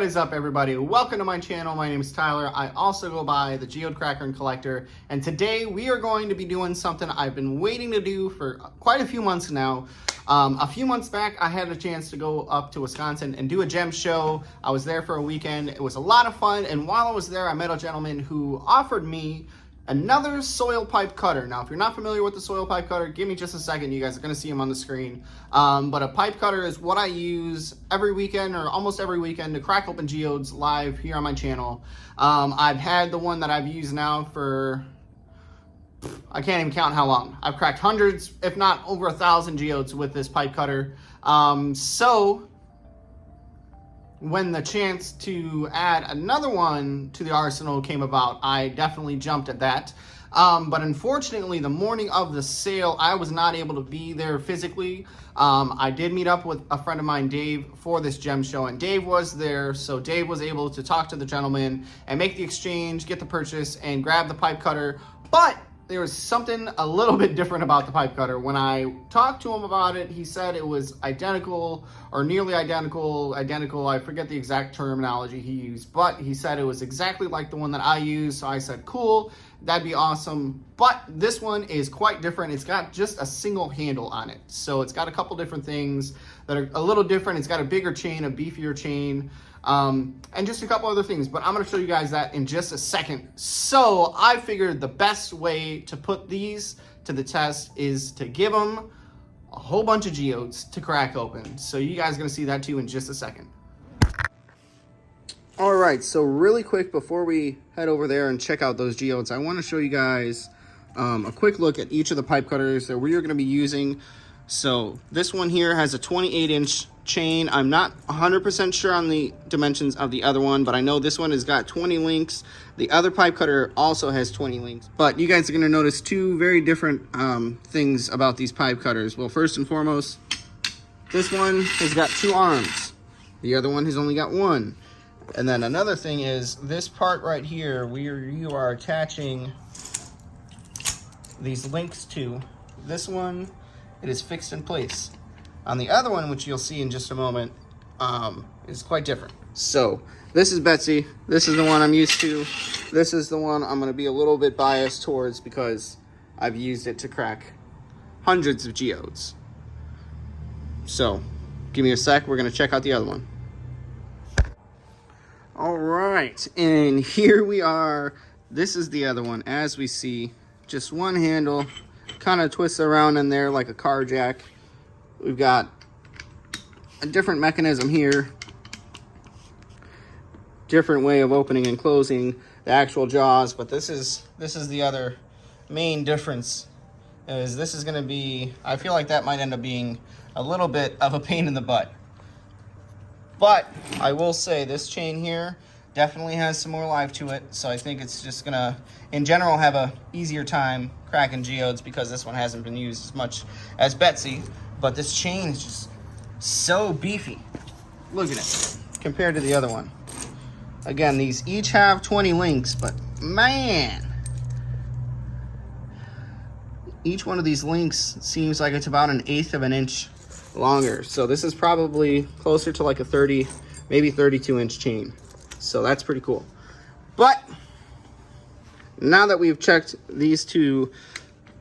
What is up, everybody? Welcome to my channel. My name is Tyler. I also go by the Geode Cracker and Collector, and today we are going to be doing something I've been waiting to do for quite a few months now. A few months back, I had a chance to go up to Wisconsin and do a gem show. I was there for a weekend. It was a lot of fun, and while I was there, I met a gentleman who offered me another soil pipe cutter. Now, if you're not familiar with the soil pipe cutter, give me just a second. You guys are going to see him on the screen. But a pipe cutter is what I use every weekend or almost every weekend to crack open geodes live here on my channel. I've had the one that I've used now for, I can't even count how long. I've cracked hundreds, if not over 1,000 geodes with this pipe cutter. So when the chance to add another one to the arsenal came about, I definitely jumped at that. But unfortunately, the morning of the sale, I was not able to be there physically. I did meet up with a friend of mine, Dave, for this gem show, and Dave was there. So Dave was able to talk to the gentleman and make the exchange, get the purchase, and grab the pipe cutter. But there was something a little bit different about the pipe cutter. When I talked to him about it, he said it was identical or nearly identical, I forget the exact terminology he used, but he said it was exactly like the one that I use. So I said, cool, that'd be awesome. But this one is quite different. It's got just a single handle on it. So it's got a couple different things that are a little different. It's got a bigger chain, a beefier chain, and just a couple other things, but I'm going to show you guys that in just a second. So I figured the best way to put these to the test is to give them a whole bunch of geodes to crack open. So you guys are going to see that too in just a second. All right, so really quick before we head over there and check out those geodes, I want to show you guys a quick look at each of the pipe cutters that we are going to be using. So this one here has a 28-inch chain. I'm not 100% sure on the dimensions of the other one, but I know this one has got 20 links. The other pipe cutter also has 20 links. But you guys are going to notice two very different things about these pipe cutters. Well, first and foremost, this one has got two arms. The other one has only got one. And then another thing is this part right here, where you are attaching these links to. This one, it is fixed in place. On the other one, which you'll see in just a moment, is quite different. So this is Betsy. This is the one I'm used to. This is the one I'm going to be a little bit biased towards because I've used it to crack hundreds of geodes. So give me a sec. We're going to check out the other one. All right, and here we are. This is the other one. As we see, just one handle, kind of twists around in there like a car jack. We've got a different mechanism here, different way of opening and closing the actual jaws, but this is the other main difference. Is this is going to be, I feel like that might end up being a little bit of a pain in the butt. But I will say this chain here definitely has some more life to it, so I think it's just gonna, in general, have a easier time cracking geodes because this one hasn't been used as much as Betsy. But this chain is just so beefy. Look at it compared to the other one. Again, these each have 20 links, but man, each one of these links seems like it's about 1/8 of an inch longer. So this is probably closer to like a 30, maybe 32-inch chain. So that's pretty cool. But now that we've checked these two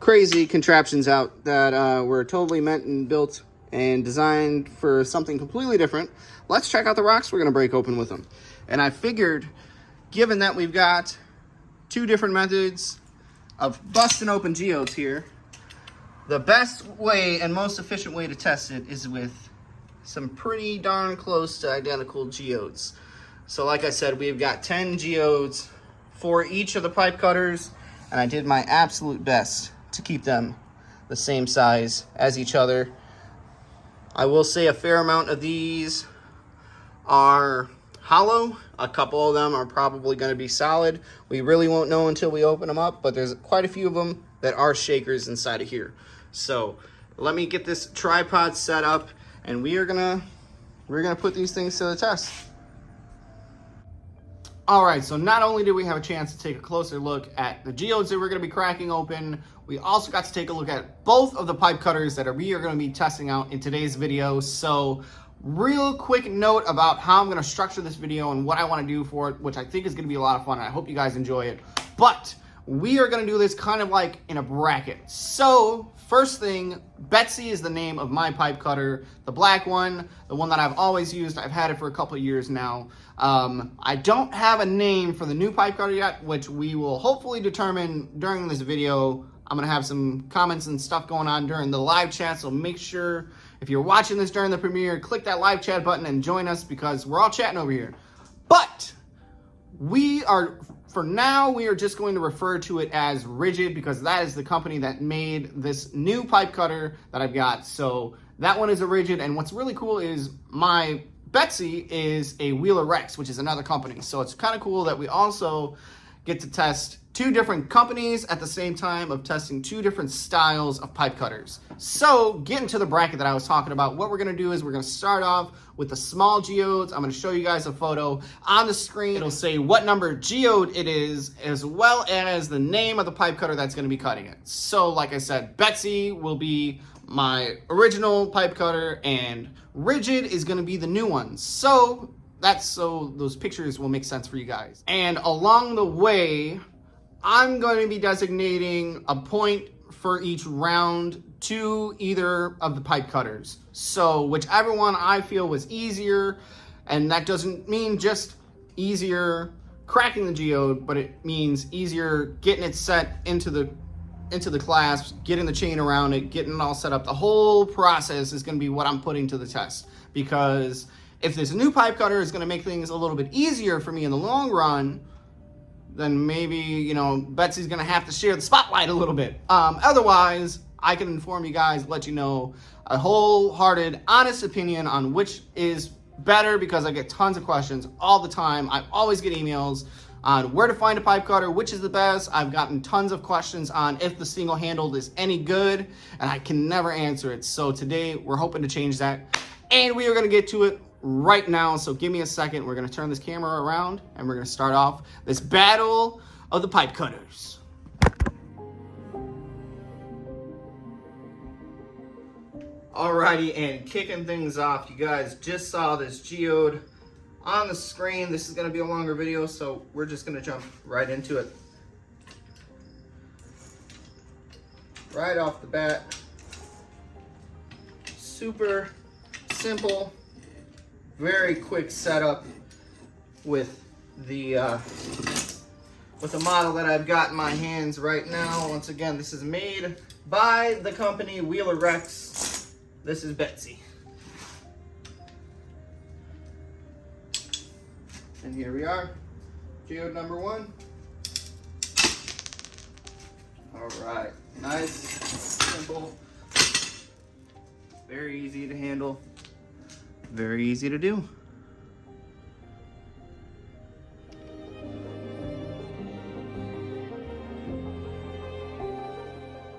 crazy contraptions out that were totally meant and built and designed for something completely different, let's check out the rocks we're going to break open with them. And I figured, given that we've got two different methods of busting open geodes here, the best way and most efficient way to test it is with some pretty darn close to identical geodes. So like I said, we've got 10 geodes for each of the pipe cutters, and I did my absolute best to keep them the same size as each other. I will say a fair amount of these are hollow. A couple of them are probably going to be solid. We really won't know until we open them up, but there's quite a few of them that are shakers inside of here. So let me get this tripod set up, and we're gonna put these things to the test. All right, so not only did we have a chance to take a closer look at the geodes that we're going to be cracking open, we also got to take a look at both of the pipe cutters that we are going to be testing out in today's video. So real quick note about how I'm going to structure this video and what I want to do for it, which I think is going to be a lot of fun, and I hope you guys enjoy it. But we are going to do this kind of like in a bracket. So first thing, Betsy is the name of my pipe cutter, the black one, the one that I've always used. I've had it for a couple of years now. I don't have a name for the new pipe cutter yet, which we will hopefully determine during this video. I'm going to have some comments and stuff going on during the live chat, so make sure if you're watching this during the premiere, click that live chat button and join us because we're all chatting over here. But for now, we are just going to refer to it as Rigid because that is the company that made this new pipe cutter that I've got. So that one is a Rigid, and what's really cool is my Betsy is a Wheeler Rex, which is another company. So it's kind of cool that we also get to test two different companies at the same time of testing two different styles of pipe cutters. So getting to the bracket that I was talking about, what we're going to do is we're going to start off with the small geodes. I'm going to show you guys a photo on the screen. It'll say what number geode it is, as well as the name of the pipe cutter that's going to be cutting it. So like I said, Betsy will be my original pipe cutter and Rigid is going to be the new one. So those pictures will make sense for you guys. And along the way, I'm going to be designating a point for each round to either of the pipe cutters. So whichever one I feel was easier, and that doesn't mean just easier cracking the geode, but it means easier getting it set into the clasp, getting the chain around it, getting it all set up. The whole process is going to be what I'm putting to the test, because if this new pipe cutter is going to make things a little bit easier for me in the long run, then maybe, you know, Betsy's going to have to share the spotlight a little bit. Otherwise, I can inform you guys, let you know a wholehearted, honest opinion on which is better, because I get tons of questions all the time. I always get emails on where to find a pipe cutter, which is the best. I've gotten tons of questions on if the single handled is any good, and I can never answer it. So today, we're hoping to change that, and we are going to get to it right now. So give me a second. We're going to turn this camera around and we're going to start off this battle of the pipe cutters. Alrighty, and kicking things off, you guys just saw this geode on the screen. This is going to be a longer video, so we're just going to jump right into it. Right off the bat, super simple, very quick setup with the model that I've got in my hands right now. Once again, this is made by the company Wheeler Rex. This is Betsy. And here we are, geode number one. All right, nice, simple, very easy to handle. Very easy to do.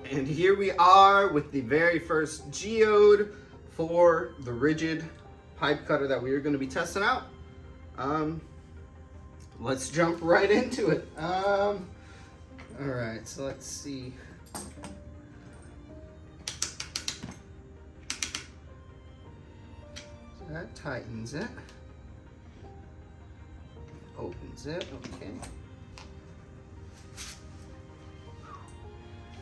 And here we are with the very first geode for the Rigid pipe cutter that we are going to be testing out. Let's jump right into it. All right, so let's see. That tightens it, opens it, okay.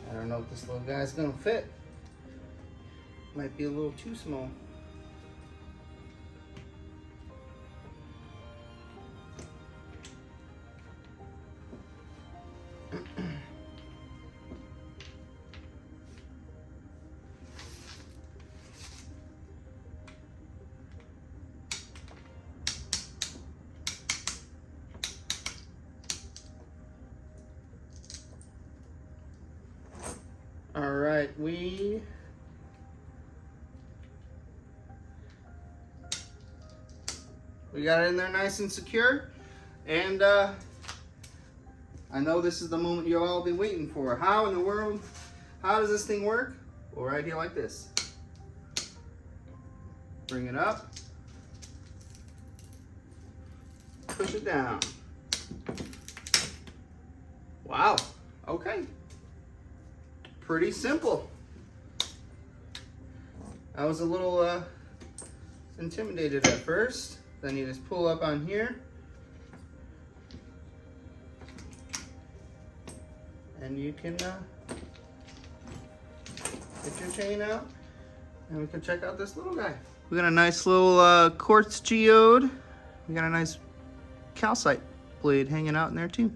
I don't know if this little guy's gonna fit. Might be a little too small. All right, we got it in there nice and secure, and I know this is the moment you've all been waiting for. How in the world, how does this thing work? Well, right here like this. Bring it up, push it down. Wow, okay. Pretty simple. That was a little intimidated at first. Then you just pull up on here. And you can get your chain out. And we can check out this little guy. We got a nice little quartz geode. We got a nice calcite blade hanging out in there too.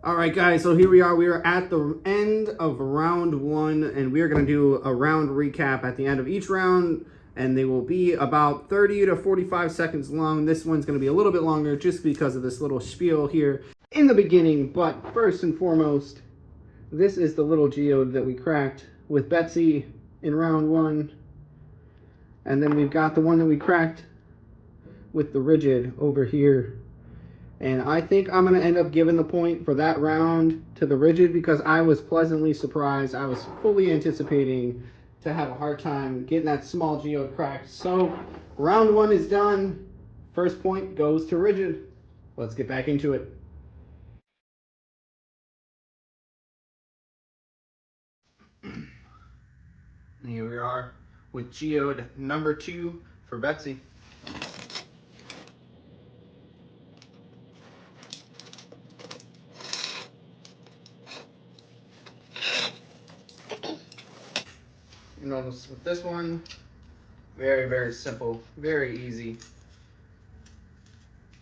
All right, guys, so here we are. We are at the end of round 1, and we are going to do a round recap at the end of each round, and they will be about 30 to 45 seconds long. This one's going to be a little bit longer just because of this little spiel here in the beginning. But first and foremost, this is the little geode that we cracked with Betsy in round 1. And then we've got the one that we cracked with the rigid over here. And I think I'm going to end up giving the point for that round to the rigid because I was pleasantly surprised. I was fully anticipating to have a hard time getting that small geode cracked. So round 1 is done. First point goes to rigid. Let's get back into it. Here we are with geode number 2 for Betsy. You notice with this one, very, very simple, very easy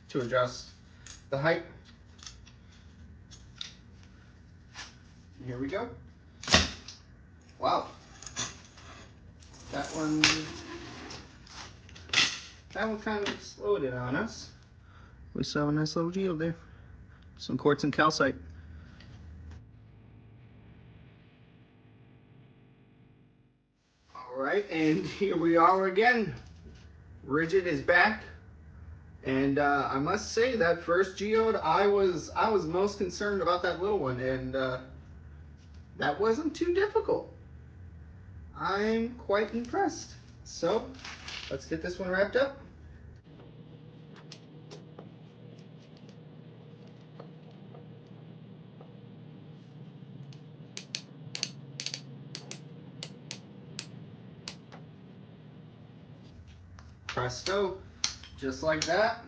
to adjust the height. Here we go. Wow. That one kind of slowed it on us. We saw a nice little geode there. Some quartz and calcite. All right, and here we are again. Rigid is back. And I must say that first geode, I was most concerned about that little one, and that wasn't too difficult. I'm quite impressed. So let's get this one wrapped up. Presto, just like that.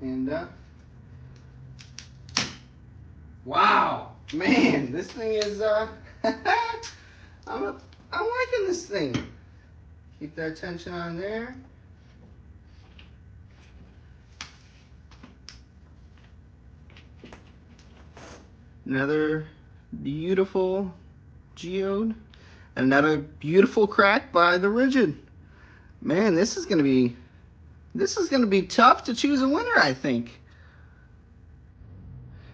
And wow, man, this thing is I'm liking this thing. Keep that tension on there. Another beautiful geode. Another beautiful crack by the rigid. Man, this is gonna be tough to choose a winner, I think.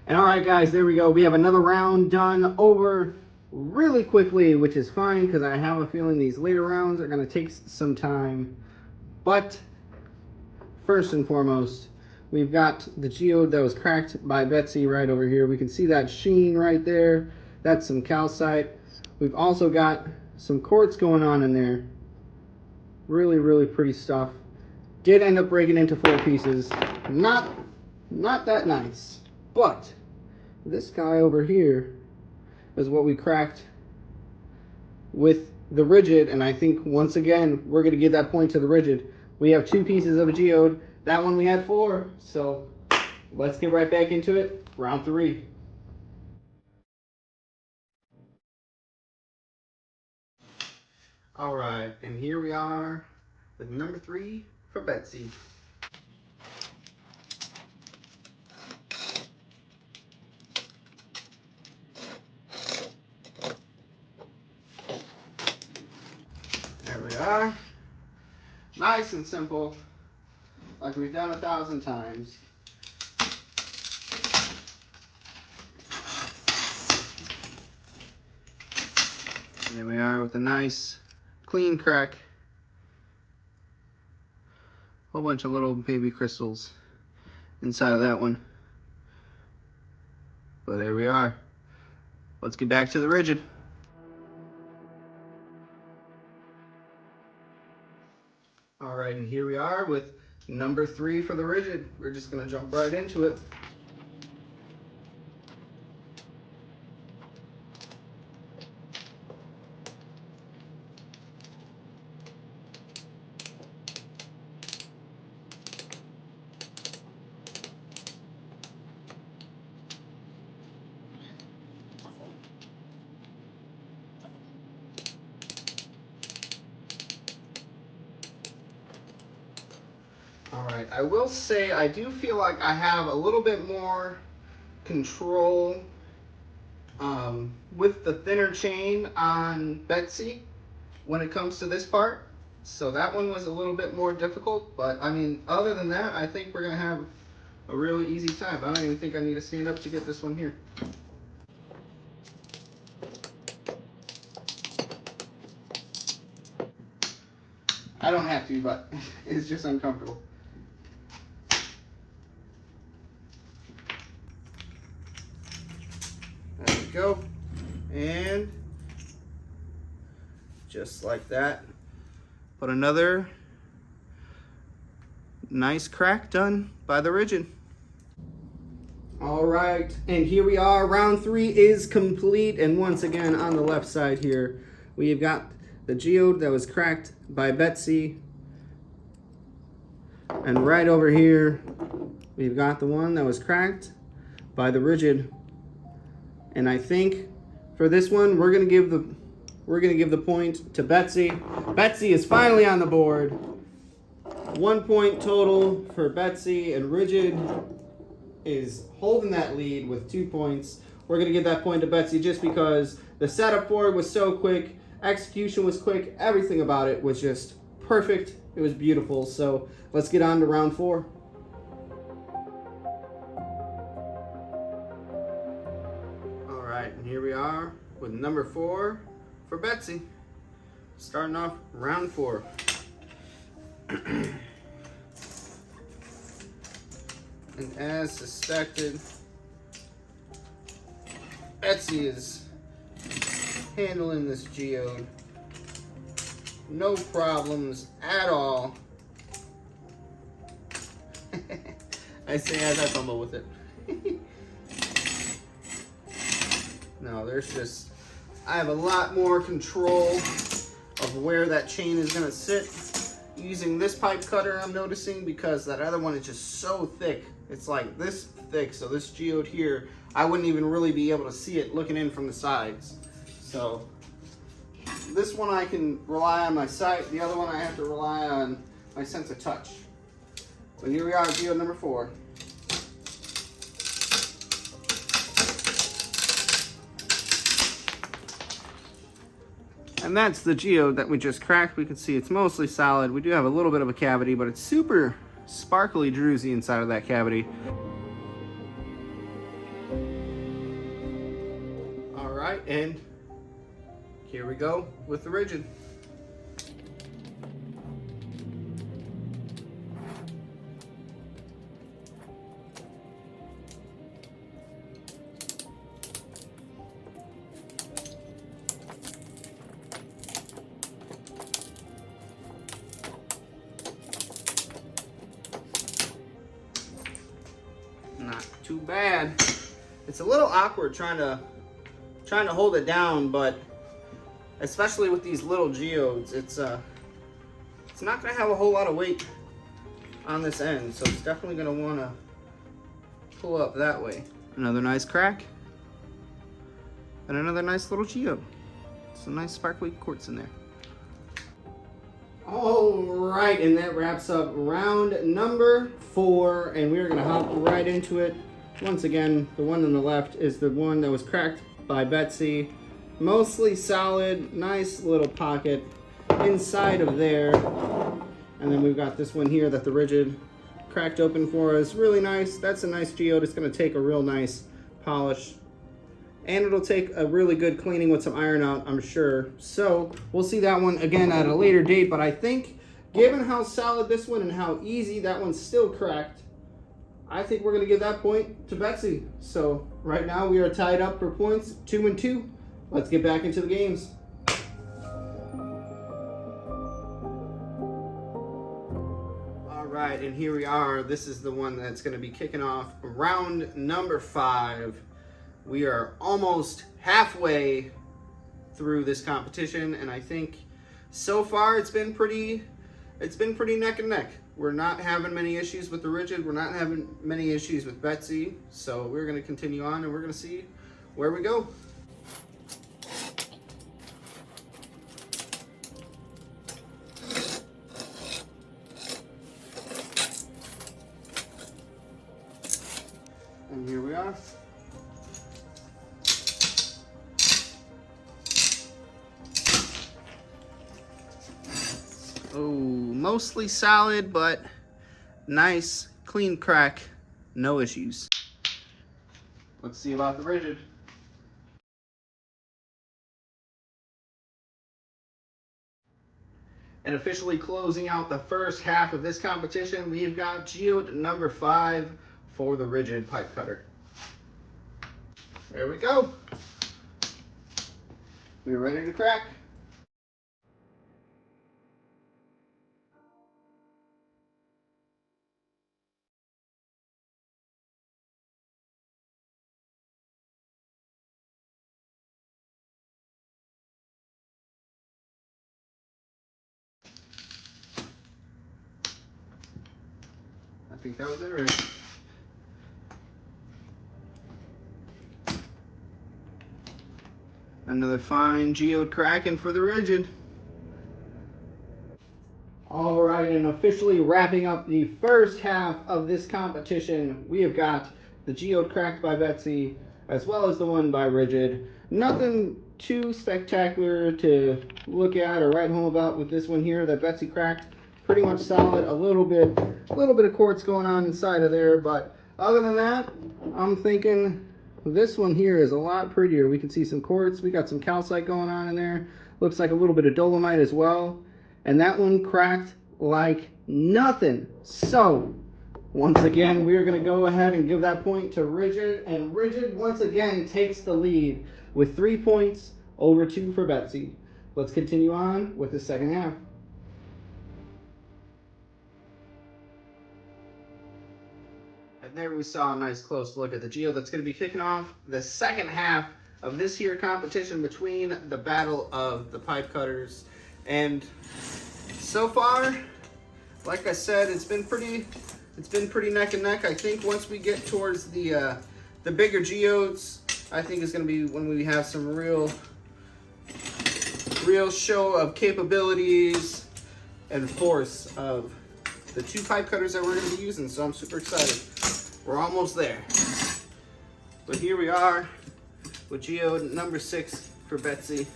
And all right, guys, there we go. We have another round done over really quickly, which is fine because I have a feeling these later rounds are gonna take some time. But first and foremost, we've got the geode that was cracked by Betsy right over here. We can see that sheen right there. That's some calcite. We've also got some quartz going on in there. Really, really pretty stuff. Did end up breaking into 4 pieces. Not that nice. But this guy over here is what we cracked with the rigid, and I think once again we're going to give that point to the rigid. We have 2 pieces of a geode. That one we had 4. So let's get right back into it. Round 3. All right, and here we are with number 3 for Betsy. There we are. Nice and simple, like we've done 1,000 times. And there we are with a nice clean crack. Whole bunch of little baby crystals inside of that one. But there we are. Let's get back to the rigid. All right, and here we are with number 3 for the rigid. We're just gonna jump right into it. All right, I will say I do feel like I have a little bit more control with the thinner chain on Betsy when it comes to this part. So that one was a little bit more difficult, but I mean, other than that, I think we're gonna have a really easy time. I don't even think I need to stand up to get this one here. I don't have to, but it's just uncomfortable. There we go. And just like that, put another nice crack done by the rigid. All right, and here we are. Round 3 is complete, and once again on the left side here, we've got the geode that was cracked by Betsy, and right over here, we've got the one that was cracked by the rigid. And I think for this one, we're gonna give the point to Betsy. Betsy is finally on the board. 1 point total for Betsy, and rigid is holding that lead with 2 points. We're going to give that point to Betsy just because the setup for it was so quick, execution was quick, everything about it was just perfect. It was beautiful. So let's get on to round 4. All right, and here we are with number 4 for Betsy. Starting off round 4. And as suspected, Betsy is handling this geode. No problems at all. I say as I fumble with it. No, there's just, I have a lot more control of where that chain is gonna sit using this pipe cutter, I'm noticing, because that other one is just so thick. It's like this thick, so this geode here, I wouldn't even really be able to see it looking in from the sides. So this one I can rely on my sight, the other one I have to rely on my sense of touch. But here we are, geode number 4. And that's the geode that we just cracked. We can see it's mostly solid. We do have a little bit of a cavity, but it's super sparkly druzy inside of that cavity. All right, and here we go with the rigid. Not too bad. It's a little awkward trying to hold it down, but especially with these little geodes, it's not gonna have a whole lot of weight on this end, so it's definitely gonna wanna pull up that way. Another nice crack, and another nice little geode. Some nice sparkly quartz in there. All right, and that wraps up round number 4, and we're gonna hop right into it. Once again, the one on the left is the one that was cracked by Betsy. Mostly solid, nice little pocket inside of there. And then we've got this one here that the rigid cracked open for us. Really nice. That's a nice geode. It's gonna take a real nice polish, and it'll take a really good cleaning with some iron out, I'm sure. So we'll see that one again at a later date, but I think given how solid this one and how easy that one's still cracked, I think we're gonna give that point to Betsy. So right now we are tied up for points, 2-2. Let's get back into the games. All right, and here we are. This is the one that's gonna be kicking off round number 5. We are almost halfway through this competition, and I think so far it's been pretty neck and neck. We're not having many issues with the rigid. We're not having many issues with Betsy. So we're going to continue on, and we're going to see where we go. are. Oh, mostly solid, but nice, clean crack, no issues. Let's see about the rigid. And officially closing out the first half of this competition, we've got geode number 5 for the rigid pipe cutter. There we go. We're ready to crack. I think that was it, right? Another fine geode cracking for the rigid. All right, and officially wrapping up the first half of this competition, we have got the geode cracked by Betsy, as well as the one by rigid. Nothing too spectacular to look at or write home about with this one here that Betsy cracked. Pretty much solid. A little bit of quartz going on inside of there, but other than that, I'm thinking this one here is a lot prettier. We can see some quartz. We got some calcite going on in there. Looks like a little bit of dolomite as well. And that one cracked like nothing. So, once again, we're going to go ahead and give that point to rigid. And rigid, once again, takes the lead with 3 points over 2 for Betsy. Let's continue on with the second half. And there we saw a nice close look at the geode that's going to be kicking off the second half of this here competition between the battle of the pipe cutters. And so far, like I said, it's been pretty neck and neck. I think once we get towards the bigger geodes, I think it's going to be when we have some real show of capabilities and force of the 2 pipe cutters that we're going to be using. So I'm super excited. We're almost there. But here we are with geode number 6 for Betsy.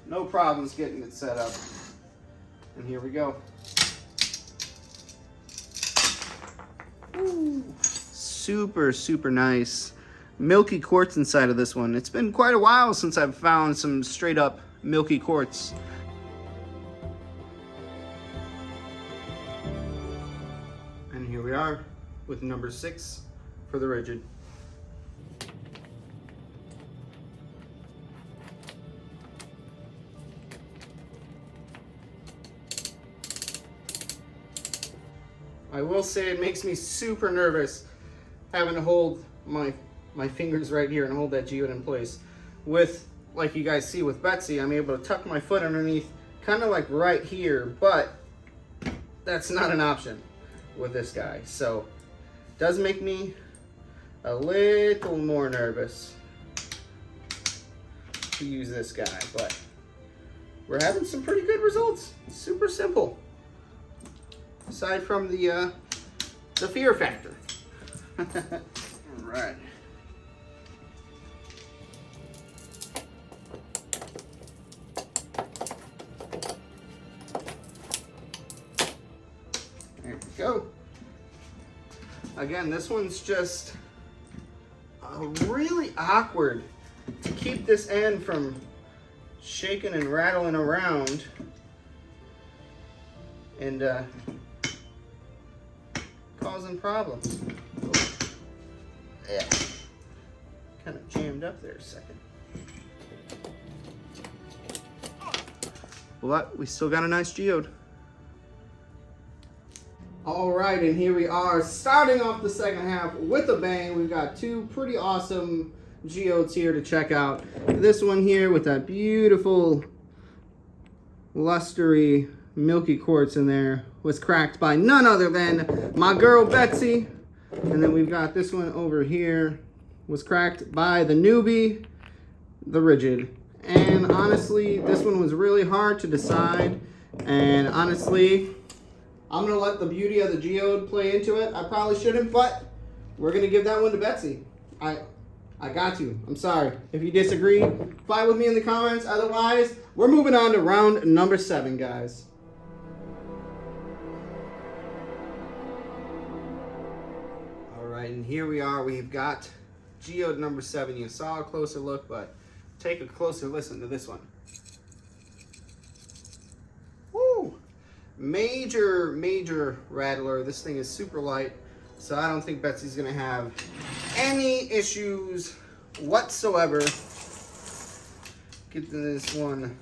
No problems getting it set up. And here we go. Ooh. Super nice. Milky quartz inside of this one. It's been quite a while since I've found some straight up milky quartz. And here we are with number 6 for the rigid. I will say it makes me super nervous having to hold my fingers right here and hold that geode in place. With, like you guys see with Betsy, I'm able to tuck my foot underneath, kind of like right here, but that's not an option with this guy. So it does make me a little more nervous to use this guy, but we're having some pretty good results. Super simple. Aside from the fear factor. All right. There we go. Again, this one's just really awkward to keep this end from shaking and rattling around. And causing problems. Yeah. Kind of jammed up there a second. But we still got a nice geode. All right, and here we are starting off the second half with a bang. We've got 2 pretty awesome geodes here to check out. This one here with that beautiful lustery milky quartz in there was cracked by none other than my girl Betsy. And then we've got this one over here was cracked by the newbie, the rigid. And honestly, this one was really hard to decide. And honestly, I'm gonna let the beauty of the geode play into it. I probably shouldn't, but we're gonna give that one to Betsy. I got to. I'm sorry. If you disagree, fight with me in the comments. Otherwise, we're moving on to round number 7, guys. All right, and here we are. We've got geode number 7. You saw a closer look, but take a closer listen to this one. Woo! Major rattler. This thing is super light, so I don't think Betsy's gonna have any issues whatsoever. Get this one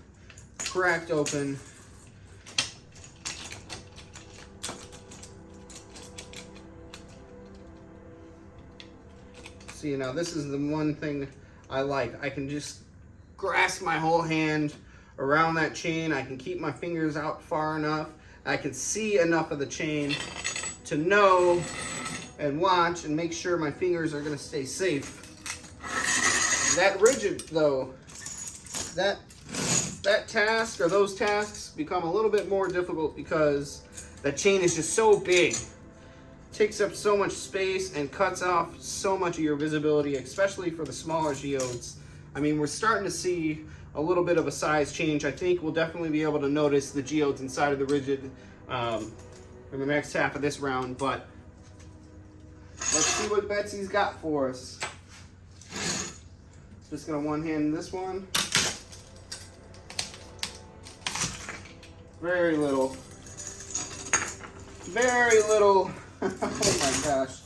cracked open. See, now this is the one thing I like. I can just grasp my whole hand around that chain. I can keep my fingers out far enough. I can see enough of the chain to know and watch and make sure my fingers are gonna stay safe. That rigid though, that task or those tasks become a little bit more difficult because the chain is just so big. Takes up so much space and cuts off so much of your visibility, especially for the smaller geodes. I mean, we're starting to see a little bit of a size change. I think we'll definitely be able to notice the geodes inside of the rigid in the next half of this round, but let's see what Betsy's got for us. Just gonna one-hand this one. Very little. Very little. Oh my gosh.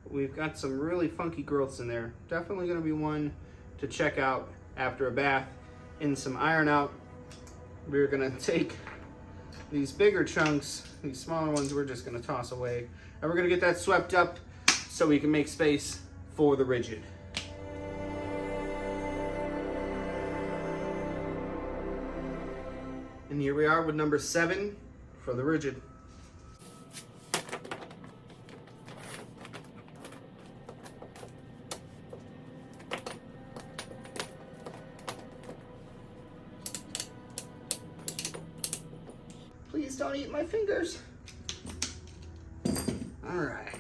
We've got some really funky growths in there. Definitely gonna be one to check out after a bath in some iron out. We're gonna take these bigger chunks, these smaller ones we're just gonna toss away, and we're gonna get that swept up so we can make space for the rigid. And here we are with number 7 for the rigid. Please don't eat my fingers. All right.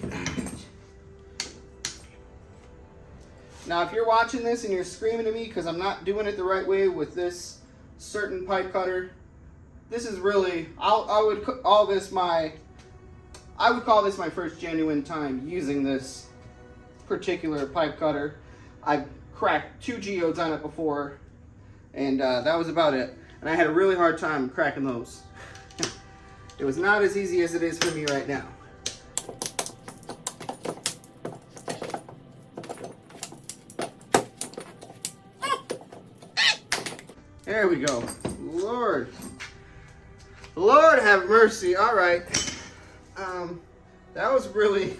Now, if you're watching this and you're screaming at me because I'm not doing it the right way with this certain pipe cutter, this is really, I would call this my first genuine time using this particular pipe cutter. I've cracked 2 geodes on it before, and that was about it. And I had a really hard time cracking those. It was not as easy as it is for me right now. There we go. Lord have mercy. All right. That was really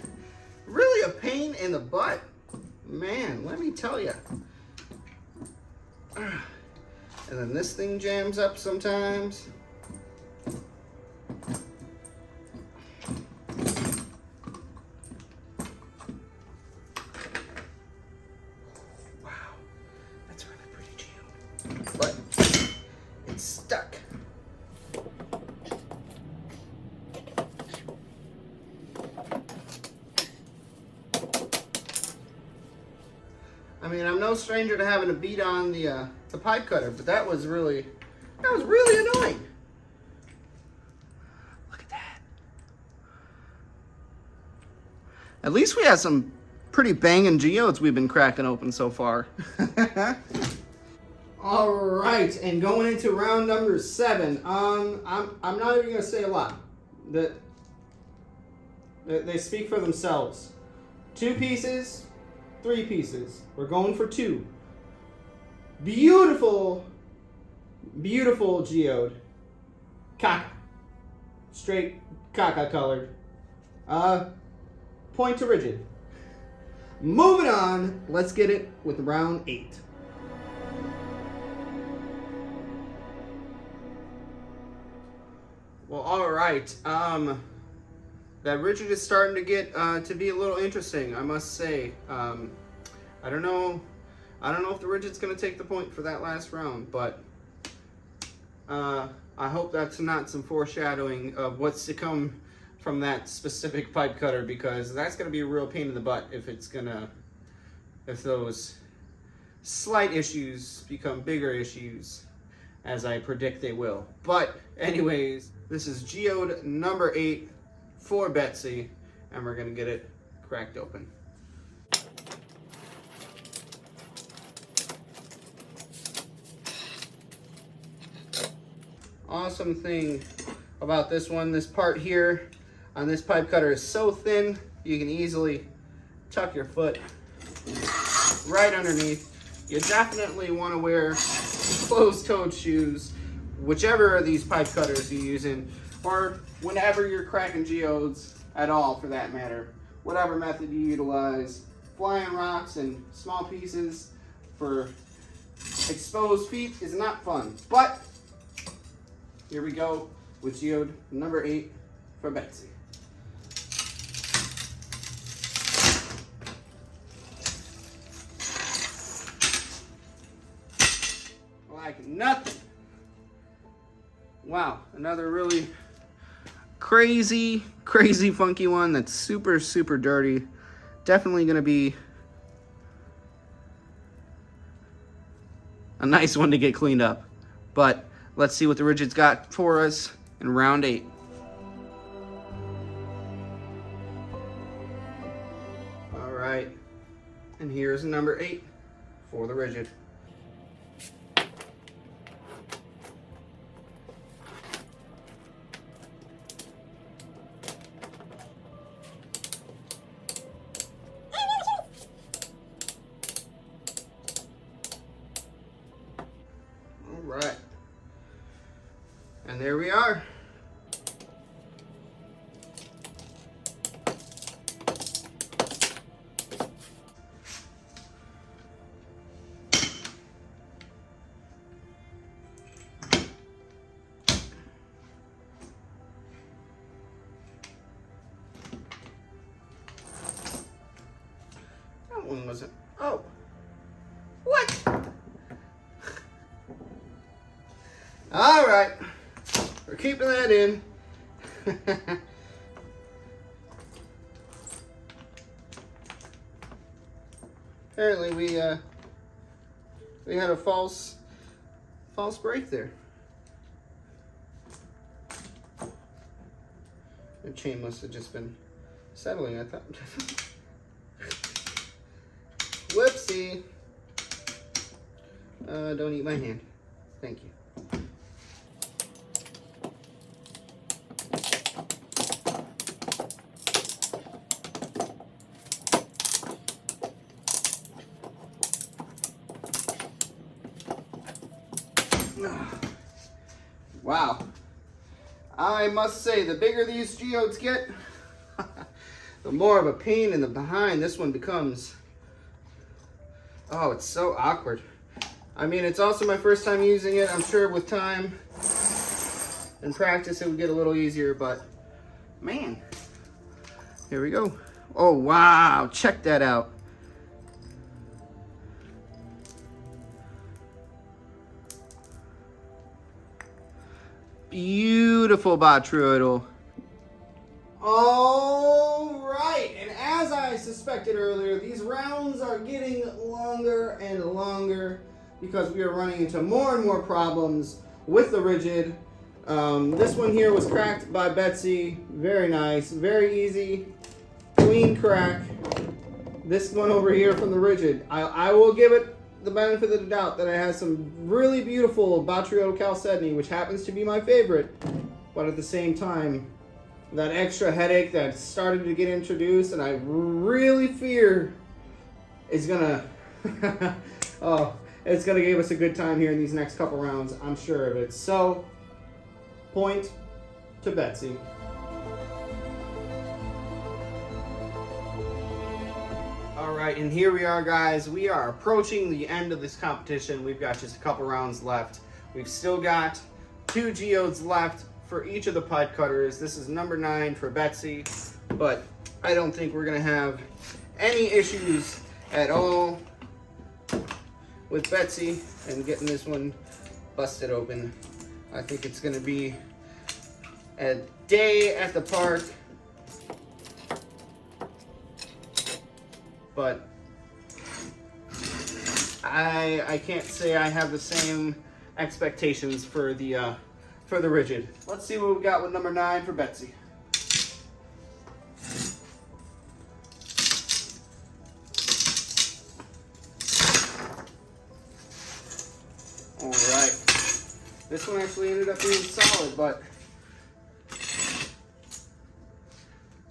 a pain in the butt. Man, let me tell you. And then this thing jams up sometimes. I mean, I'm no stranger to having to beat on the pipe cutter, but that was really annoying. Look at that. At least we have some pretty banging geodes we've been cracking open so far. All right, and going into round number 7, I'm not even gonna say a lot. They speak for themselves. 2 pieces, 3 pieces. We're going for 2. Beautiful geode. Caca. Straight caca colored. Point to rigid. Moving on, let's get it with round 8. Well, all right. That rigid is starting to get to be a little interesting, I must say. I don't know if the rigid's going to take the point for that last round, but I hope that's not some foreshadowing of what's to come from that specific pipe cutter, because that's gonna be a real pain in the butt if those slight issues become bigger issues, as I predict they will. But anyways, this is geode number 8 for Betsy, and we're gonna get it cracked open. Awesome thing about this one, this part here on this pipe cutter is so thin, you can easily tuck your foot right underneath. You definitely want to wear closed-toed shoes, whichever of these pipe cutters you're using, or whenever you're cracking geodes at all, for that matter. Whatever method you utilize, flying rocks and small pieces for exposed feet is not fun. But here we go with geode number 8 for Betsy. Like nothing. Wow, another really crazy funky one that's super dirty. Definitely gonna be a nice one to get cleaned up. But let's see what the Rigid's got for us in round 8. All right, and here's number 8 for the Rigid. Right, and there we are. That one wasn't. Oh, what? All right, we're keeping that in. Apparently we had a false break there. The chain must have just been settling, I thought. Whoopsie. Don't eat my hand. Thank you. Wow, I must say, the bigger these geodes get, the more of a pain in the behind this one becomes. Oh, it's so awkward. I mean, it's also my first time using it. I'm sure with time and practice it would get a little easier, but man, here we go. Oh wow, check that out. Beautiful botryoidal. All right, and as I suspected earlier, these rounds are getting longer and longer because we are running into more and more problems with the Rigid. This one here was cracked by Betsy. Very nice, very easy, clean crack. This one over here from the Rigid, I will give it the benefit of the doubt that it has some really beautiful botryoidal chalcedony, which happens to be my favorite, but at the same time, that extra headache that started to get introduced, and I really fear is gonna it's gonna give us a good time here in these next couple rounds. I'm sure of it. So, point to Betsy. All right, and here we are, guys. We are approaching the end of this competition. We've got just a couple rounds left. We've still got 2 geodes left for each of the pipe cutters. This is number 9 for Betsy, but I don't think we're gonna have any issues at all with Betsy and getting this one busted open. I think it's gonna be a day at the park but I can't say I have the same expectations for the rigid. Let's see what we got with number 9 for Betsy. All right, this one actually ended up being solid, but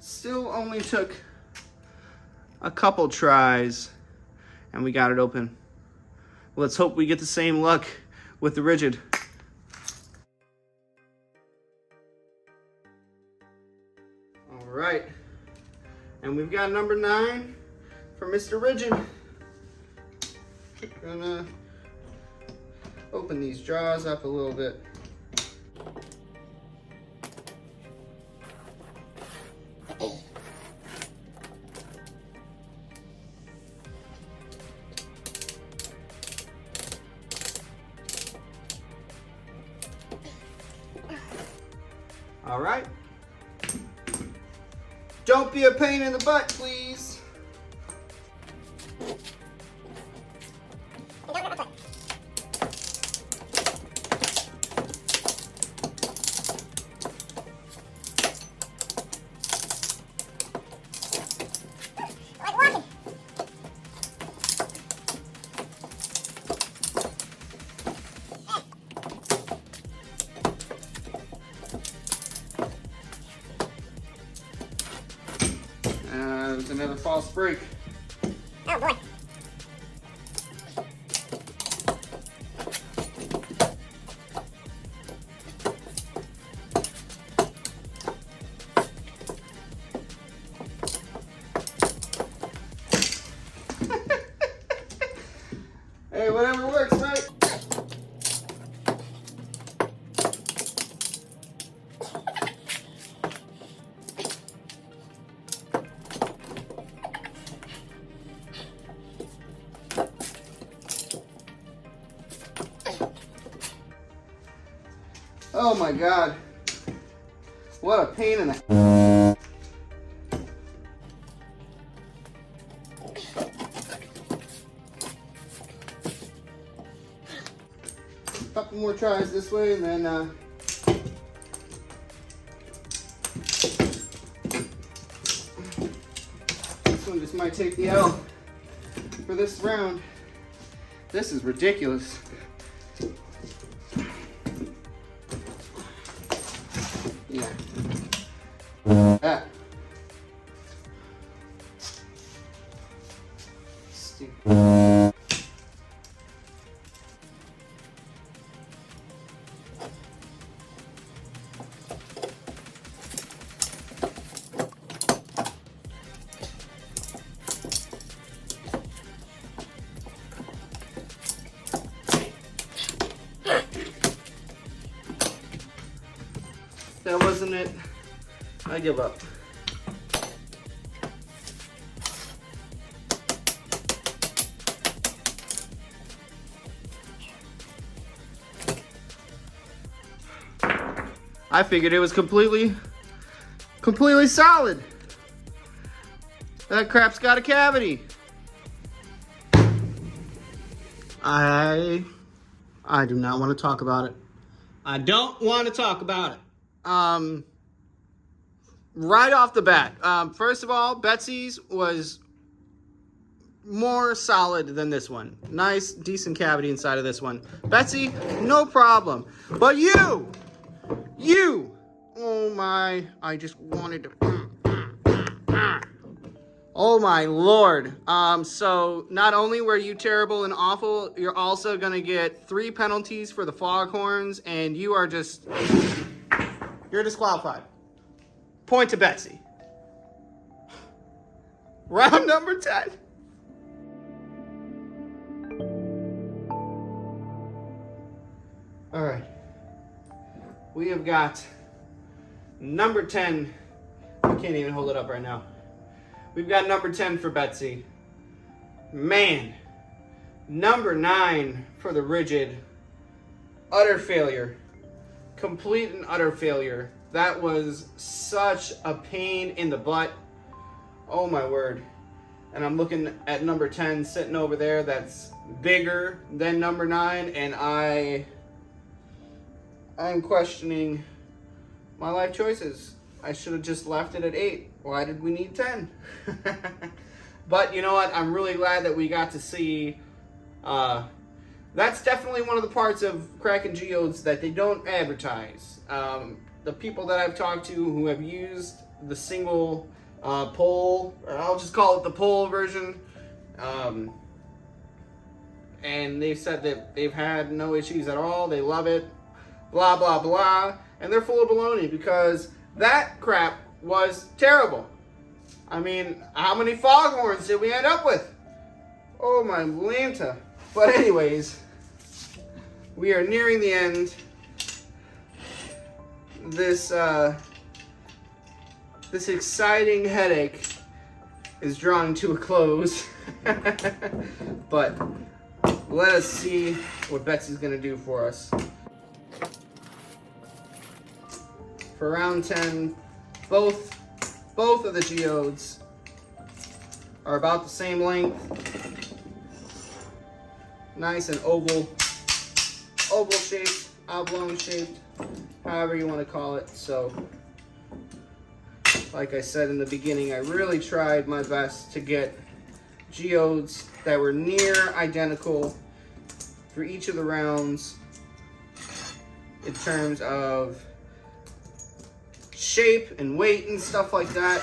still only took a couple tries and we got it open. Let's hope we get the same luck with the rigid. All right, and we've got number 9 for Mr. Rigid. Gonna open these jaws up a little bit. All right. Don't be a pain in the butt, please. There's another false break. Oh boy. Hey, whatever works, right? Oh my God. What a pain in the... Couple more tries this way and then this one just might take the L for this round. This is ridiculous. Yeah. That. Stupid. That wasn't it. I give up. I figured it was completely solid. That crap's got a cavity. I do not want to talk about it. I don't want to talk about it. Right off the bat, first of all, Betsy's was more solid than this one. Nice, decent cavity inside of this one. Betsy, no problem. But you, oh my, I just wanted to, oh my Lord. So not only were you terrible and awful, you're also gonna get 3 penalties for the foghorns, and you're disqualified. Point to Betsy. Round number 10. All right. We have got number 10. I can't even hold it up right now. We've got number 10 for Betsy. Man. Number 9 for the rigid. Utter failure. Complete and utter failure. That was such a pain in the butt. Oh my word. and I'm looking at number 10 sitting over there that's bigger than number 9, and I'm questioning my life choices. I should have just left it at 8. Why did we need 10? But you know what? I'm really glad that we got to see. That's definitely one of the parts of cracking geodes that they don't advertise. The people that I've talked to who have used the single pole, or I'll just call it the pole version, and they've said that they've had no issues at all. They love it, blah, blah, blah. And they're full of baloney, because that crap was terrible. I mean, how many foghorns did we end up with? Oh my Lanta. But anyways, we are nearing the end. This exciting headache is drawing to a close. But let us see what Betsy's gonna do for us. For round 10, both of the geodes are about the same length. Nice and oval shaped, oblong shaped, however you want to call it. So, like I said in the beginning, I really tried my best to get geodes that were near identical for each of the rounds in terms of shape and weight and stuff like that.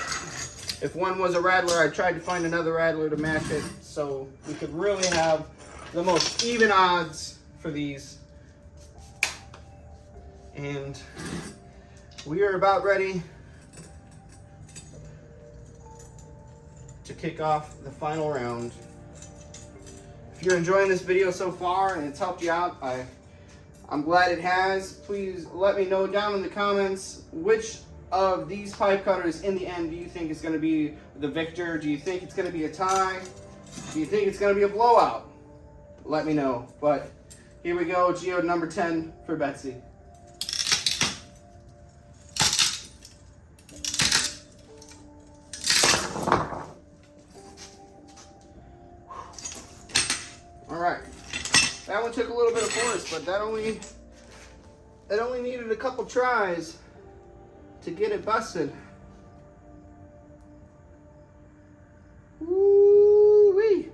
If one was a rattler, I tried to find another rattler to match it, so we could really have the most even odds for these. And we are about ready to kick off the final round. If you're enjoying this video so far and it's helped you out, I'm glad it has. Please let me know down in the comments which of these pipe cutters in the end do you think is going to be the victor. Do you think it's going to be a tie? Do you think it's going to be a blowout? Let me know. But here we go, geode number 10 for Betsy. All right, that one took a little bit of force, but that only needed a couple tries to get it busted. Woo-wee.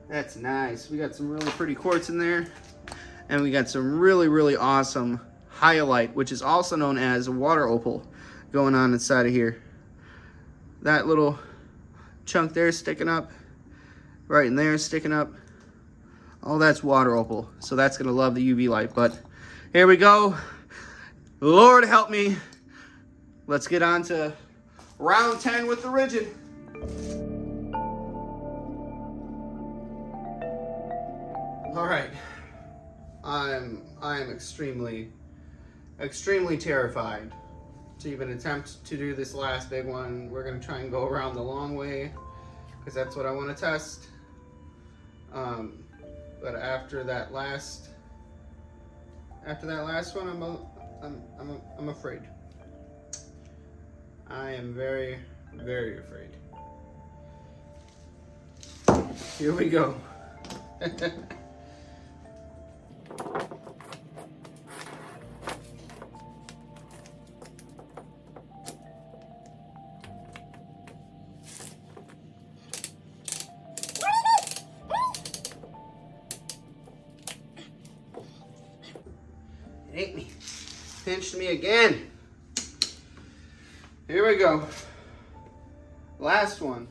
That's nice. We got some really pretty quartz in there, and we got some really, really awesome hyalite, which is also known as water opal, going on inside of here. That little chunk there sticking up, right in there sticking up. Oh, that's water opal, so that's gonna love the UV light. But here we go. Lord help me. Let's get on to round 10 with the rigid. All right, I am extremely terrified to even attempt to do this last big one. We're gonna try and go around the long way because that's what I want to test. But after that last one, I'm afraid. I am very, very afraid. Here we go. It ate me. Pinched me again. Here we go. Last one.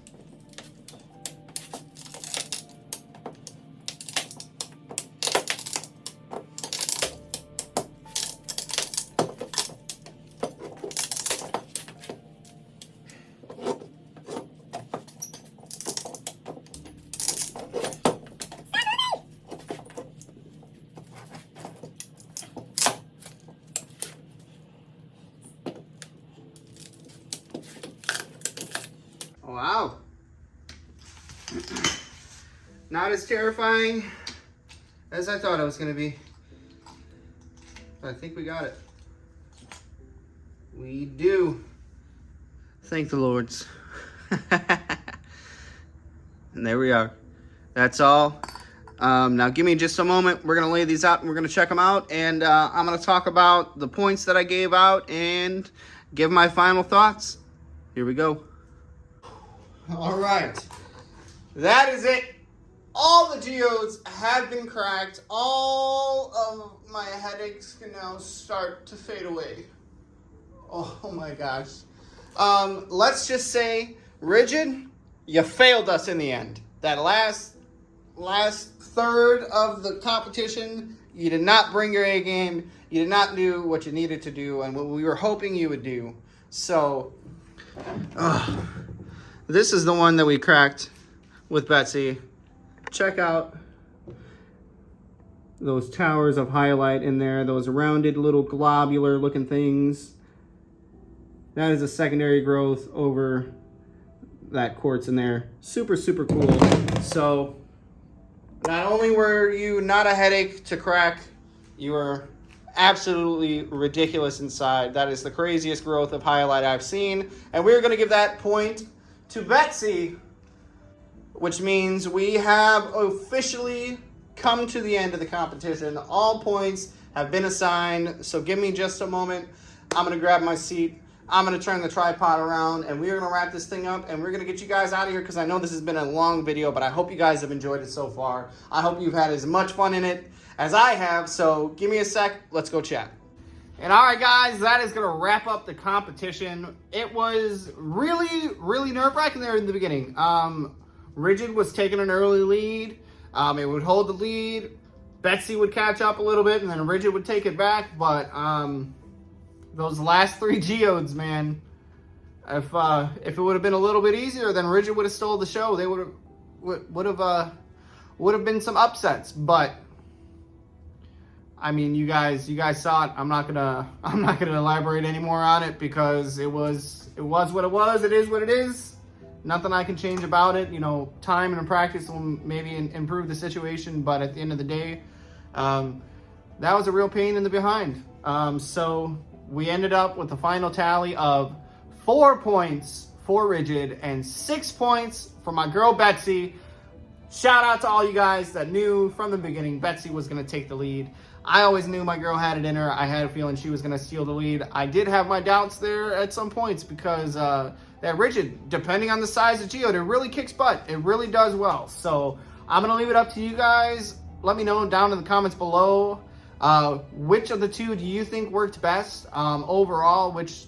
Wow. Not as terrifying as I thought it was going to be. But I think we got it. We do. Thank the Lords. And there we are. That's all. Now give me just a moment. We're gonna lay these out and we're gonna check them out, and I'm gonna talk about the points that I gave out and give my final thoughts. Here we go. All right, that is it. All the geodes have been cracked. All of my headaches can now start to fade away. Oh my gosh. Let's just say, Rigid, you failed us in the end. That last third of the competition, you did not bring your A game. You did not do what you needed to do and what we were hoping you would do. So, this is the one that we cracked with Betsy. Check out those towers of highlight in there, those rounded little globular looking things. That is a secondary growth over that quartz in there. Super, super cool. So not only were you not a headache to crack, you were absolutely ridiculous inside. That is the craziest growth of highlight I've seen. And we're going to give that point to Betsy, which means we have officially come to the end of the competition. All points have been assigned. So give me just a moment. I'm going to grab my seat. I'm going to turn the tripod around, and we're going to wrap this thing up, and we're going to get you guys out of here because I know this has been a long video, but I hope you guys have enjoyed it so far. I hope you've had as much fun in it as I have. So give me a sec. Let's go chat. And all right, guys, that is going to wrap up the competition. It was really, really nerve-wracking there in the beginning. Rigid was taking an early lead. It would hold the lead. Betsy would catch up a little bit, and then Rigid would take it back. But those last three geodes, man, if it would have been a little bit easier, then Rigid would have stole the show. They would have been some upsets. But I mean, you guys saw it. I'm not gonna elaborate anymore on it because it was what it was. It is what it is. Nothing I can change about it. You know, time and practice will maybe improve the situation, but at the end of the day, that was a real pain in the behind. So we ended up with a final tally of 4 points for Rigid and 6 points for my girl Betsy. Shout out to all you guys that knew from the beginning Betsy was going to take the lead. I always knew my girl had it in her. I had a feeling she was going to steal the lead. I did have my doubts there at some points because that Rigid, depending on the size of geode, it really kicks butt. It really does well. So I'm going to leave it up to you guys. Let me know down in the comments below which of the two do you think worked best overall. Which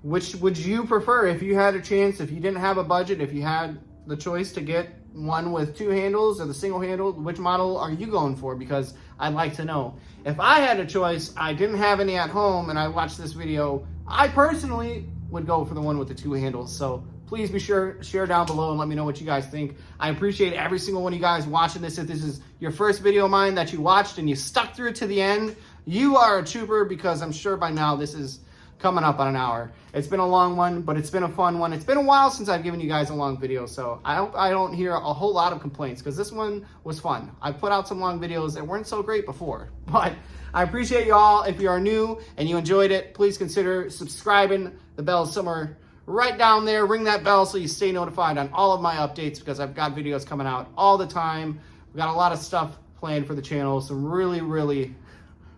would you prefer if you had a chance, if you didn't have a budget, if you had the choice to get one with 2 handles or the single handle, which model are you going for? Because I'd like to know. If I had a choice, I didn't have any at home and I watched this video, I personally would go for the one with the 2 handles. So please be sure share down below and let me know what you guys think. I appreciate every single one of you guys watching this. If this is your first video of mine that you watched and you stuck through it to the end, you are a trooper, because I'm sure by now this is coming up on an hour. It's been a long one, but it's been a fun one. It's been a while since I've given you guys a long video, so I hope I don't hear a whole lot of complaints, because this one was fun. I put out some long videos that weren't so great before, but I appreciate you all. If you are new and you enjoyed it, please consider subscribing. The bell is somewhere right down there. Ring that bell so you stay notified on all of my updates, because I've got videos coming out all the time. We've got a lot of stuff planned for the channel. Some really, really,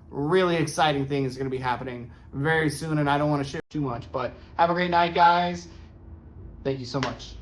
really exciting things are going to be happening very soon, and I don't want to share too much, but have a great night, guys. Thank you so much.